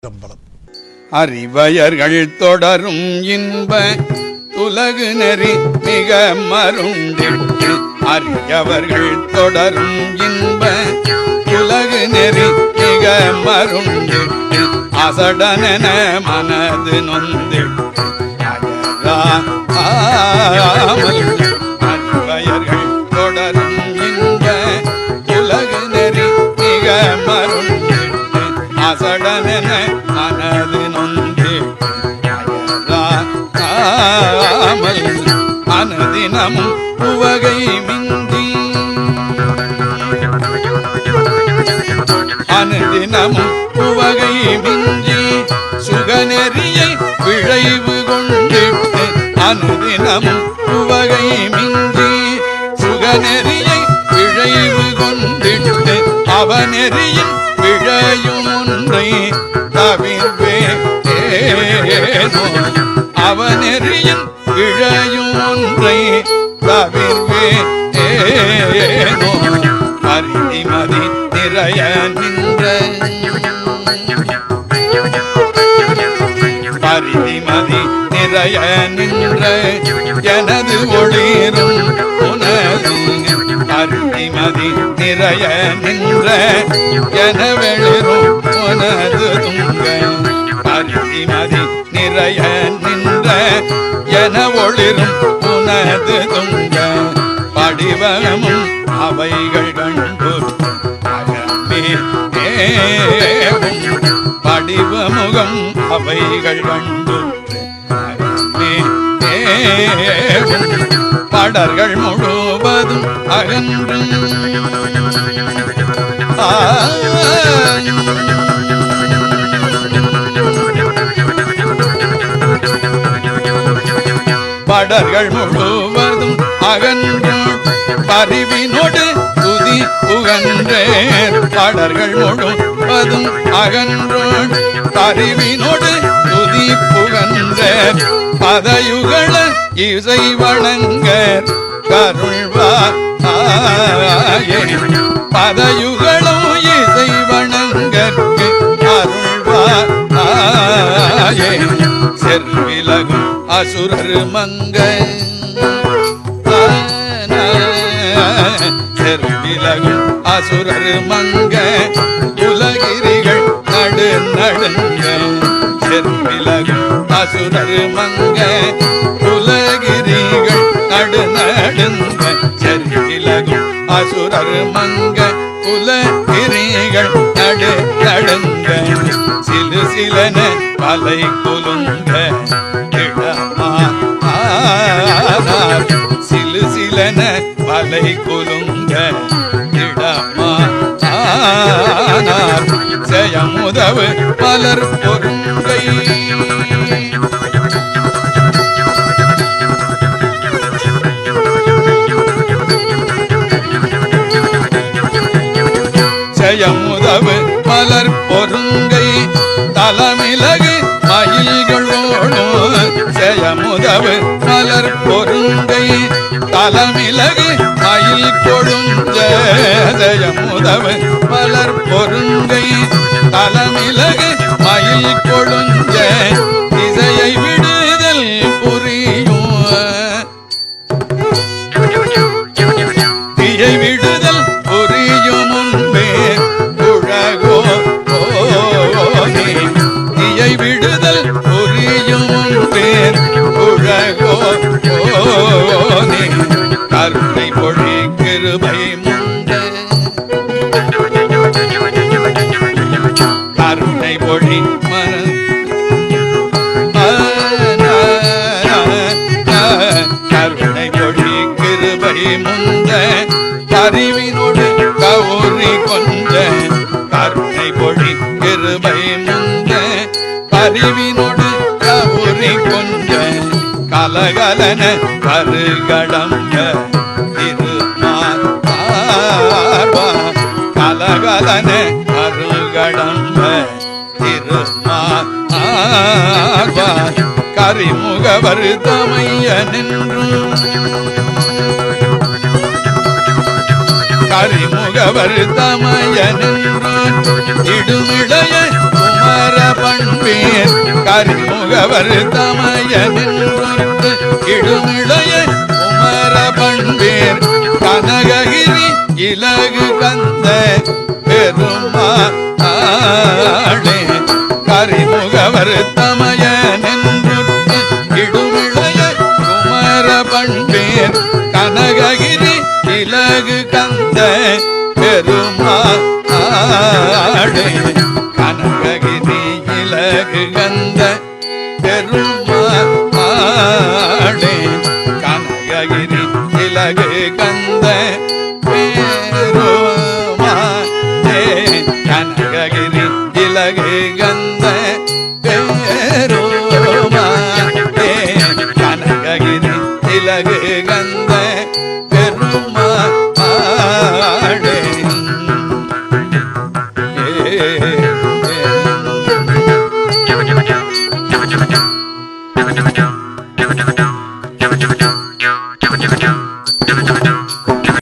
திருச்சிற்றம்பலம். அறிவயர்கள் தொடரும் இன்ப உலகு நெறி மிக மருண்டிட்டு அறியவர்கள் தொடரும் இன்ப உலகு நெறி மிக மருண்டிட்டு அசடனென மனது நொந்திட்டு அறிவயர்கள் தொடரும் இன்ப உலகு நெறி மிக மருண்டிட்டு அசடனென மனது நொந்து அனுதினமும் உவகை மிந்தி அனுதினமும் உவகை மிஞ்சி சுகநெறியை விளைவு கொண்டு அனுதினமும் உவகை மிஞ்சி சுகநெறியை விளைவு கொண்டிட்டு அவநெறியின் விழையும் ஒன்றை தவிர்வே அவனெறியின் விழையும் ஒன்றை தவிர்வே பரிதிமதி நிறைய நின்ற பரிதிமதி நிறைய நின்ற எனது ஒளிரும் உனது பரிதிமதி நிறைய நின்ற எனவெளிரும் உனது துங்க பரிதிமதி நிறைய நின்ற என ஒளிரும் உனது துங்க படிவமும் அவைகள் கண்டு படிவமுகம் அவைகள் கண்டு படர்கள் முழுவதும் அகன்று படர்கள் முழுவதும் அகன்று பரிவினோடு துதி புகன்றேன் படர்கள் முழுவதும் அகன்று பரிவினோடு துதி புகன்றேன் பதயுகள இசை வணங்க கருள்வார் பதயுகளும் இசை வணங்கற்கு அருள்வார் செர்விலகும் அசுரர் மங்க செர்விலகும் அசுரர் மங்க உலகிரிகள் நடு நடுங்க செர்விலகும் அசுரர் மங்க உலகிரிகள் நடு நடுங்க செர்விலகும் அசுரர் மங்க உலகிரிகள் நடு நடுங்க சிலு சிலன பலை குலுங்க சிலு சிலன பலை குலுங்க இடமா ஜெயமுதவு பலர் பொருங்கை ஜெயமுதவு பலர் பொருங்கை தலமிலகு மயில்களோடும் ஜெயமுதவு மலர் பொருங்கை தலமிலகு மயில் கொழுஞ்ச ஜெயமுதவு மலர் பொருங்கை தலமிலகு மயில் கொழுஞ்ச திசையை விடுதல் புரியும் தியை விடுதல் புரியும் முன்பே உலகோ தியை விடுதல் புரியும் முன்பேர் உலகோ கருணை பொழி கிருபை முந்த கருணை பொழி கருணை பொழி கிருபை முந்த அறிவினோடு கௌரி கொஞ்ச கருணை பொழி கிருபை முந்த அறிவினோடு கௌரி கொஞ்ச கலகலன கருகடம்ப திருமார்பா கலகலன கருகடம்ப திருமார்பா கரிமுகவர் தமைய நின்று கரிமுகவர் தமைய நின்று இடுமிளைய குமர பண் கரிமுகவர் தமைய நின்று இடுமிளைய குமர பண்பேர் கனககிரி இலகு கந்த பெருமாளே கரிமுகவர் தமைய நின்று இடுமிளைய குமர பண்பேர் கனககிரி இலகு கந்த பெருமாளே கனககிரி இலகு கந்த பெருமாளே கனககிரி இலகு கந்த பெருமாளே கனககிரி இலகு கந்த பெருமாளே கனககிரி இலகு கந்த பெருமாளே